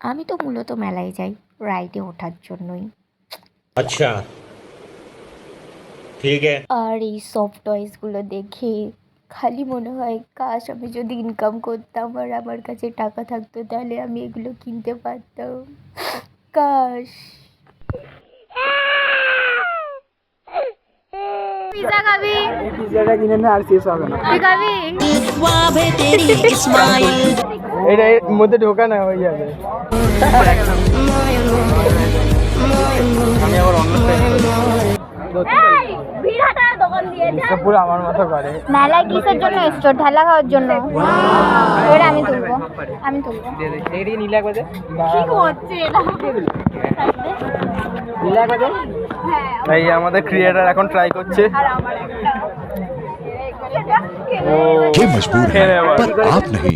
আমি তো মূলত মেলায় যাই রাইডে ওঠার জন্যই। अच्छा ठीक है। আর এই সফট টয়েসগুলো দেখে খালি মনে হয় কাশ আমি যদি ইনকাম করতাম আর আমার কাছে টাকা থাকতো তাহলে আমি এগুলো কিনতে পারতাম। কাশ। পিজা খাবি? পিজাটা কিনে না আর শেষ হবে না। তুই খাবি? এটা এর মধ্যে ঢোকা না হয়ে যাবে। আমি আবার অন্য পুরো আমার মতো করে। মেলায় কিসের জন্য এসছো? ঢালা খাওয়ার জন্য? এবার আমি তুলবো। এই নীলা করে এই আমাদের ক্রিয়েটার এখন ট্রাই করছে। ये मजबूर है पर आप नहीं।